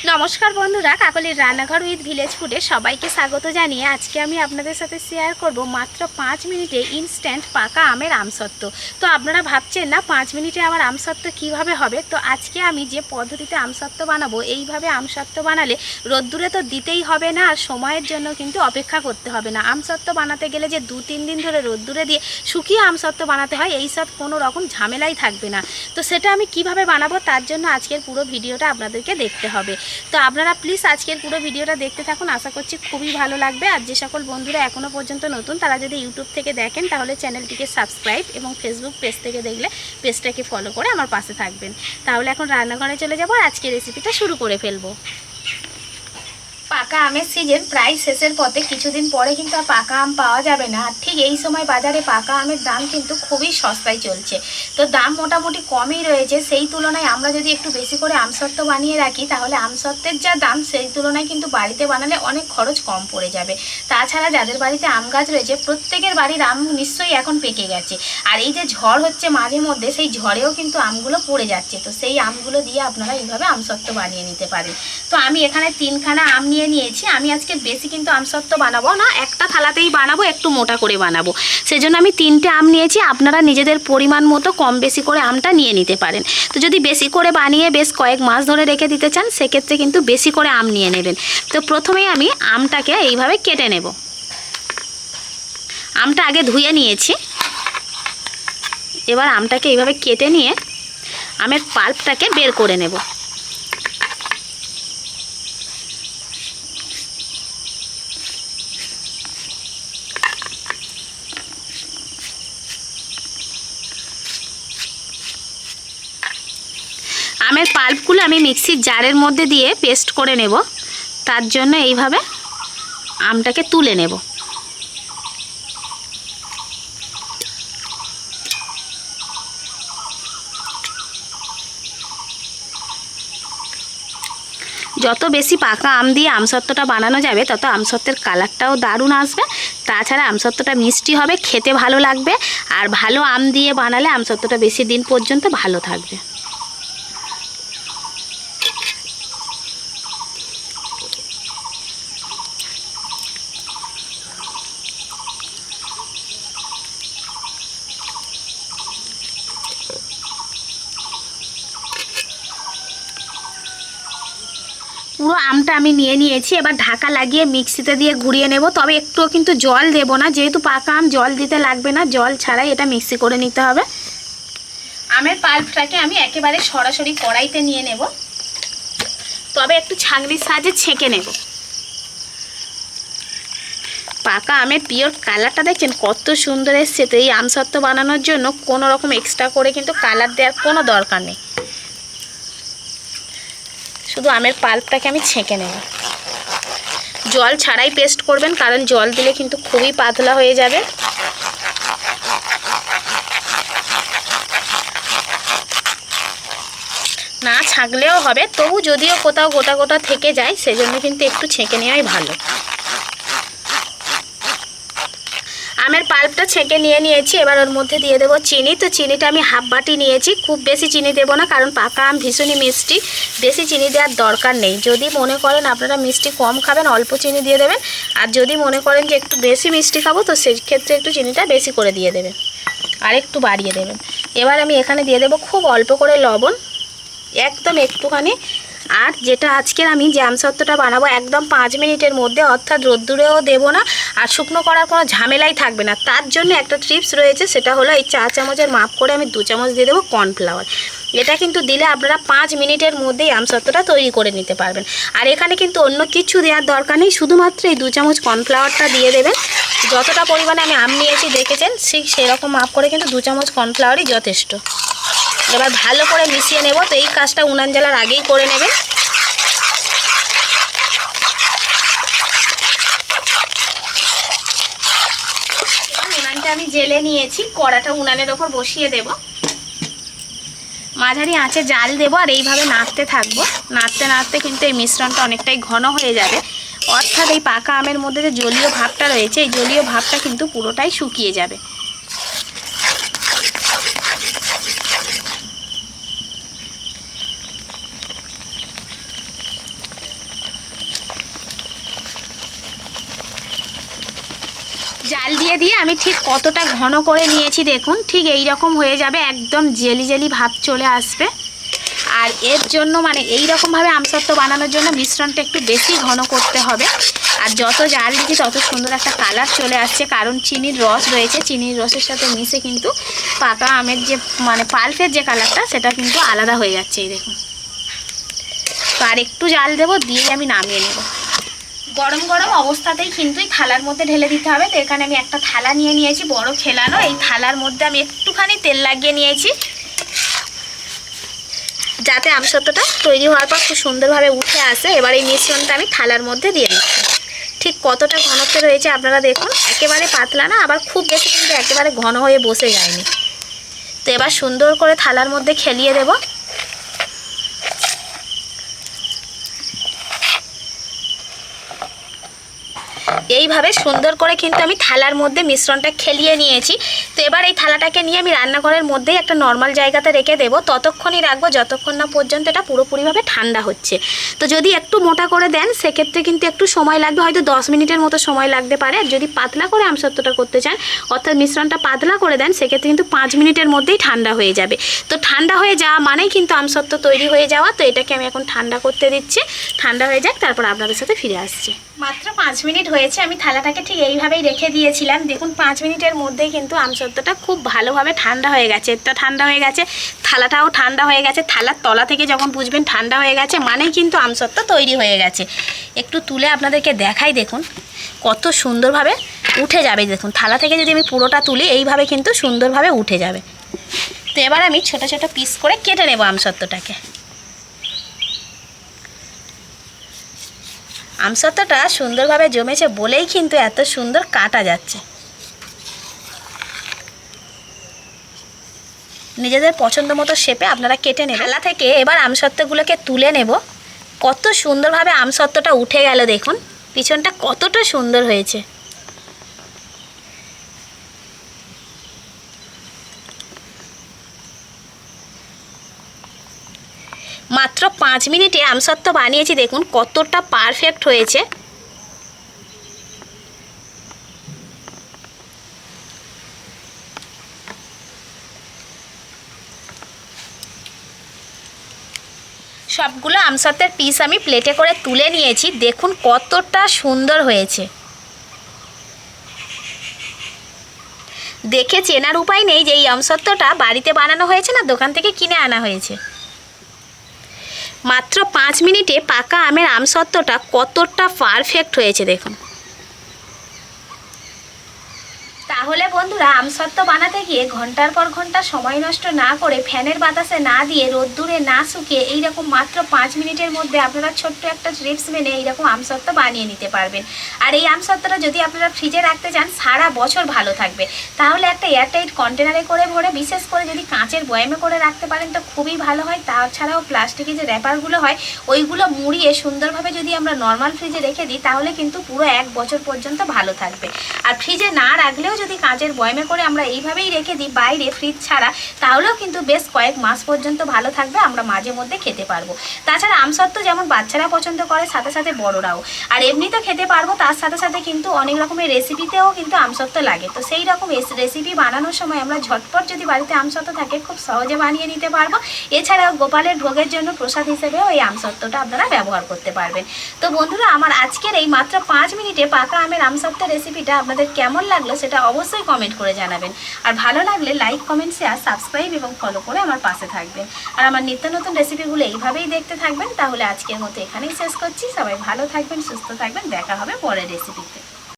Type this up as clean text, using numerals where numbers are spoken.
নমস্কার বন্ধুরা, কাকলির রান্নাঘর উইথ ভিলেজ ফুডে সবাইকে স্বাগত জানিয়ে আজকে আমি আপনাদের সাথে শেয়ার করব মাত্র 5 মিনিটে ইনস্ট্যান্ট পাকা আমের আমসত্ত্ব। তো আপনারা ভাবছেন না 5 মিনিটে আমার আমসত্ত্ব কিভাবে হবে। তো আজকে আমি যে পদ্ধতিতে আমসত্ত্ব বানাবো, এইভাবে আমসত্ত্ব বানালে রোদ্দুরে তো দিতেই হবে না, আর সময়ের জন্য কিন্তু অপেক্ষা করতে হবে না। আমসত্ত্ব বানাতে গেলে যে 2-3 দিন ধরে রোদ্দুরে দিয়ে শুকিয়ে আমসত্ত্ব বানাতে হয়, এই সব কোনো রকম ঝামেলাই থাকবে না। তো সেটা আমি কিভাবে বানাবো, তার জন্য আজকের পুরো ভিডিওটা আপনাদেরকে দেখতে হবে। তো আপনারা প্লিজ আজকের পুরো ভিডিওটা দেখতে থাকুন, আশা করছি খুবই ভালো লাগবে। আর যে সকল বন্ধুরা এখনও পর্যন্ত নতুন, তারা যদি ইউটিউব থেকে দেখেন তাহলে চ্যানেলটিকে সাবস্ক্রাইব এবং ফেসবুক পেজ থেকে দেখলে পেজটাকে ফলো করে আমার পাশে থাকবেন। তাহলে এখন রান্নাঘরে চলে যাবো আর আজকের রেসিপিটা শুরু করে ফেলবো। পাকা আমের সিজন প্রায় শেষের পথে, কিছুদিন পরে কিন্তু আর পাকা আম পাওয়া যাবে না। আর ঠিক এই সময় বাজারে পাকা আমের দাম কিন্তু খুবই সস্তায় চলছে। তো দাম মোটামুটি কমই রয়েছে। সেই তুলনায় আমরা যদি একটু বেশি করে আমসত্ত্ব বানিয়ে রাখি, তাহলে আমসত্ত্বের যা দাম সেই তুলনায় কিন্তু বাড়িতে বানালে অনেক খরচ কম পড়ে যাবে। তাছাড়া যাদের বাড়িতে আম গাছ রয়েছে, প্রত্যেকের বাড়ির আম নিশ্চয়ই এখন পেকে গেছে। আর এই যে ঝড় হচ্ছে মাঝে মধ্যে, সেই ঝড়েও কিন্তু আমগুলো পড়ে যাচ্ছে। তো সেই আমগুলো দিয়ে আপনারা এইভাবে আমসত্ত্ব বানিয়ে নিতে পারেন। তো আমি এখানে 3খানা আম নিয়েছি। আমি আজকে বেশি কিন্তু আমসত্ত্ব বানাবো না, একটা থালাতেই বানাবো, একটু মোটা করে বানাবো। সেজন্য আমি 3টে আম নিয়েছি। আপনারা নিজেদের পরিমাণ মতো কম বেশি করে আমটা নিয়ে নিতে পারেন। তো যদি বেশি করে বানিয়ে বেশ কয়েক মাস ধরে রেখে দিতে চান, সেক্ষেত্রে কিন্তু বেশি করে আম নিয়ে নেবেন। তো প্রথমেই আমি আমটাকে এইভাবে কেটে নেব। আমটা আগে ধুয়ে নিয়েছি। এবার আমটাকে এইভাবে কেটে নিয়ে আমের পাল্পটাকে বের করে নেব। আমের পাল্পগুলো আমি মিক্সির জারের মধ্যে দিয়ে পেস্ট করে নেব। তার জন্য এইভাবে আমটাকে তুলে নেব। যত বেশি পাকা আম দিয়ে আমসত্ত্বটা বানানো যাবে, তত আমসত্ত্বের কালারটাও দারুণ আসবে। তাছাড়া আমসত্ত্বটা মিষ্টি হবে, খেতে ভালো লাগবে। আর ভালো আম দিয়ে বানালে আমসত্ত্বটা বেশি দিন পর্যন্ত ভালো থাকবে। পুরো আমটা আমি নিয়ে নিয়েছি। এবার ঢাকা লাগিয়ে মিক্সিতে দিয়ে ঘুরিয়ে নেব। তবে একটুও কিন্তু জল দেব না, যেহেতু পাকা আম জল দিতে লাগবে না। জল ছাড়াই এটা মিক্সি করে নিতে হবে। আমের পাল্পটাকে আমি একেবারে সরাসরি কড়াইতে নিয়ে নেব, তবে একটু ছাঁকনির সাহায্যে ছেঁকে নেব। পাকা আমের পিওর কালারটা দেখছেন কত সুন্দর এসছে। তো এই আমসত্ত্ব বানানোর জন্য কোনো রকম এক্সট্রা করে কিন্তু কালার দেওয়ার কোনো দরকার নেই। শুধু আমের পাল্পটাকে আমি ছেঁকে নেব। জল ছাড়াই পেস্ট করবেন, কারণ জল দিলে কিন্তু খুবই পাতলা হয়ে যাবে। না ছাঁকলেও হবে, তবু যদিও কোথাও গোটা গোটা থেকে যায়, সেজন্য কিন্তু একটু ছেঁকে নেওয়াই ভালো। আমের পাল্পটা ছেঁকে নিয়ে নিয়েছি। এবার ওর মধ্যে দিয়ে দেবো চিনি। তো চিনিটা আমি হাফ বাটি নিয়েছি। খুব বেশি চিনি দেবো না, কারণ পাকা আম ভীষণই মিষ্টি, বেশি চিনি দেওয়ার দরকার নেই। যদি মনে করেন আপনারা মিষ্টি কম খাবেন, অল্প চিনি দিয়ে দেবেন। আর যদি মনে করেন যে একটু বেশি মিষ্টি খাবো, তো সেই ক্ষেত্রে একটু চিনিটা বেশি করে দিয়ে দেবেন, আর একটু বাড়িয়ে দেবেন। এবার আমি এখানে দিয়ে দেবো খুব অল্প করে লবণ, একদম একটুখানি। আর যেটা আজকের আমি যে আমসত্ত্বটা বানাবো, একদম 5 মিনিটের মধ্যে, অর্থাৎ রোদ্দুরেও দেবো না, আর শুকনো করার কোনো ঝামেলাই থাকবে না। তার জন্য একটা টিপস রয়েছে, সেটা হলো এই 4 চামচের মাপ করে আমি 2 চামচ দিয়ে দেবো কর্নফ্লাওয়ার। এটা কিন্তু দিলে আপনারা 5 মিনিটের মধ্যেই আমসত্ত্বটা তৈরি করে নিতে পারবেন। আর এখানে কিন্তু অন্য কিছু দেওয়ার দরকার নেই, শুধুমাত্র এই 2 চামচ কর্নফ্লাওয়ারটা দিয়ে দেবেন। যতটা পরিমাণে আমি আম নিয়েছি দেখেছেন, ঠিক সেরকম মাপ করে কিন্তু 2 চামচ কর্নফ্লাওয়ারই যথেষ্ট। এবার ভালো করে মিশিয়ে নেব। তো এই কাজটা উনান জ্বালার আগেই করে নেবেন। উনানটা আমি জেলে নিয়েছি, কড়াটা উনানের ওপর বসিয়ে দেব। মাঝারি আঁচে জাল দেবো, আর এইভাবে নাড়তে থাকবো। নাড়তে নাড়তে কিন্তু এই মিশ্রণটা অনেকটাই ঘন হয়ে যাবে। অর্থাৎ এই পাকা আমের মধ্যে যে জলীয় ভাবটা রয়েছে, এই জলীয় ভাবটা কিন্তু পুরোটাই শুকিয়ে যাবে। জাল দিয়ে দিয়ে আমি ঠিক কতটা ঘন করে নিয়েছি দেখুন, ঠিক এই রকম হয়ে যাবে, একদম জেলি জেলি ভাব চলে আসবে। আর এর জন্য মানে এই রকমভাবে আমসত্ত্ব বানানোর জন্য মিশ্রণটা একটু বেশি ঘন করতে হবে। আর যত জাল দিচ্ছি তত সুন্দর একটা কালার চলে আসছে, কারণ চিনির রস রয়েছে, চিনির রসের সাথে মিশে কিন্তু পাকা আমের যে মানে পাল্পের যে কালারটা সেটা কিন্তু আলাদা হয়ে যাচ্ছে। এই দেখুন, তো আর একটু জাল দেবো, দিয়ে আমি নামিয়ে নেব। গরম গরম অবস্থাতেই কিন্তু এই থালার মধ্যে ঢেলে দিতে হবে। তো এখানে আমি একটা থালা নিয়ে নিয়েছি, বড় খেলানো। এই থালার মধ্যে আমি একটুখানি তেল লাগিয়ে নিয়েছি, যাতে আমসত্ত্বটা তৈরি হওয়ার পর খুব সুন্দরভাবে উঠে আসে। এবার এই মিশ্রণটা আমি থালার মধ্যে দিয়ে দিচ্ছি। ঠিক কতটা ঘনত্ব রয়েছে আপনারা দেখুন, একেবারে পাতলা না, আবার খুব বেশি কিন্তু একেবারে ঘন হয়ে বসে যায়নি। তো এবার সুন্দর করে থালার মধ্যে খেলিয়ে দেব। এইভাবে সুন্দর করে কিন্তু আমি থালার মধ্যে মিশ্রণটা খেলিয়ে নিয়েছি। তো এবার এই থালাটাকে নিয়ে আমি রান্নাঘরের মধ্যেই একটা নর্মাল জায়গাতে রেখে দেবো। ততক্ষণই রাখবো যতক্ষণ না পর্যন্ত এটা পুরোপুরিভাবে ঠান্ডা হচ্ছে। তো যদি একটু মোটা করে দেন সেক্ষেত্রে কিন্তু একটু সময় লাগবে, হয়তো 10 মিনিটের মতো সময় লাগতে পারে। আর যদি পাতলা করে আমসত্ত্বটা করতে চান, অর্থাৎ মিশ্রণটা পাতলা করে দেন, সেক্ষেত্রে কিন্তু 5 মিনিটের মধ্যেই ঠান্ডা হয়ে যাবে। তো ঠান্ডা হয়ে যাওয়া মানেই কিন্তু আমসত্ত্ব তৈরি হয়ে যাওয়া। তো এটাকে আমি এখন ঠান্ডা করতে দিচ্ছি, ঠান্ডা হয়ে যাক, তারপর আপনাদের সাথে ফিরে আসছি। মাত্র 5 মিনিট হয়েছে, আমি থালাটাকে ঠিক এইভাবেই রেখে দিয়েছিলাম। দেখুন 5 মিনিটের মধ্যেই কিন্তু আমসত্ত্বটা খুব ভালোভাবে ঠান্ডা হয়ে গেছে। এটা ঠান্ডা হয়ে গেছে, থালাটাও ঠান্ডা হয়ে গেছে। থালার তলা থেকে যখন বুঝবেন ঠান্ডা হয়ে গেছে মানেই কিন্তু আমসত্ত্ব তৈরি হয়ে গেছে। একটু তুলে আপনাদেরকে দেখাই, দেখুন কত সুন্দরভাবে উঠে যাবে। দেখুন থালা থেকে যদি আমি পুরোটা তুলি এইভাবে কিন্তু সুন্দরভাবে উঠে যাবে। তো এবার আমি ছোট ছোট পিস করে কেটে নেব আমসত্ত্বটাকে। আমসত্ত্বটা সুন্দরভাবে জমেছে বলেই কিন্তু এত সুন্দর কাটা যাচ্ছে। নিজেদের পছন্দ মতো শেপে আপনারা কেটে নেবেন। থালা থেকে এবার আমসত্ত্বগুলোকে তুলে নেব। কত সুন্দরভাবে আমসত্ত্বটা উঠে গেল, দেখুন পিছনটা কতটা সুন্দর হয়েছে। মাত্র 5 মিনিটে আমসত্ত্ব বানিয়েছি, দেখুন কতটা পারফেক্ট হয়েছে। সবগুলো আমসত্ত্বের পিস আমি প্লেটে করে তুলে নিয়েছি, দেখুন কতটা সুন্দর হয়েছে। দেখে চেনার উপায় নেই যে এই আমসত্ত্বটা বাড়িতে বানানো হয়েছে না দোকান থেকে কিনে আনা হয়েছে। মাত্র 5 মিনিটে পাকা আমের আমসত্ত্বটা কতটা পারফেক্ট হয়েছে দেখুন। তাহলে বন্ধুরা আমসত্ত্ব বানাতে গিয়ে ঘন্টার পর ঘন্টা সময় নষ্ট না করে, ফ্যানের বাতাসে না দিয়ে, রোদ্দুরে না শুকিয়ে এইরকম মাত্র 5 মিনিটের মধ্যে আপনারা ছোট্ট একটা টিপস মেনে এইরকম আমসত্ত্ব বানিয়ে নিতে পারবেন। আর এই আমসত্ত্বটা যদি আপনারা ফ্রিজে রাখতে চান সারা বছর ভালো থাকবে। তাহলে একটা এয়ারটাইট কন্টেনারে করে ভরে, বিশেষ করে যদি কাঁচের বয়ামে করে রাখতে পারেন তো খুবই ভালো হয়। তাছাড়াও প্লাস্টিকের যে র্যাপারগুলো হয় ওইগুলো মুড়িয়ে সুন্দরভাবে যদি আমরা নর্মাল ফ্রিজে রেখে দিই তাহলে কিন্তু পুরো 1 বছর পর্যন্ত ভালো থাকবে। আর ফ্রিজে না রাখলেও যদি কাঁচের বয়ামে করে আমরা এইভাবেই রেখে দিই বাইরে ফ্রিজ ছাড়া, তাহলেও কিন্তু বেশ কয়েক মাস পর্যন্ত ভালো থাকবে, আমরা মাঝে মধ্যে খেতে পারবো। তাছাড়া আমসত্ত্ব যেমন বাচ্চারা পছন্দ করে, সাথে সাথে বড়রাও। আর এমনিতে খেতে পারবো, তার সাথে সাথে কিন্তু অনেক রকমের রেসিপিতেও কিন্তু আমসত্ত্ব লাগে। তো সেই রকম রেসিপি বানানোর সময় আমরা ঝটপট যদি বাড়িতে আমসত্ত্ব থাকে খুব সহজে বানিয়ে নিতে পারবো। এছাড়াও গোপালের ভোগের জন্য প্রসাদ হিসেবেও এই আমসত্ত্বটা আপনারা ব্যবহার করতে পারবেন। তো বন্ধুরা, আমার আজকের এই মাত্র 5 মিনিটে পাকা আমের আমসত্ত্ব রেসিপিটা আপনাদের কেমন লাগলো সেটা অবশ্যই কমেন্ট করে জানাবেন। আর ভালো লাগলে লাইক, কমেন্ট, শেয়ার, সাবস্ক্রাইব এবং ফলো করে আমার পাশে থাকবেন। আর আমার নিত্য নতুন রেসিপিগুলো এইভাবেই দেখতে থাকবেন। তাহলে আজকের মতো এখানেই শেষ করছি। সবাই ভালো থাকবেন, সুস্থ থাকবেন, দেখা হবে পরের রেসিপিতে।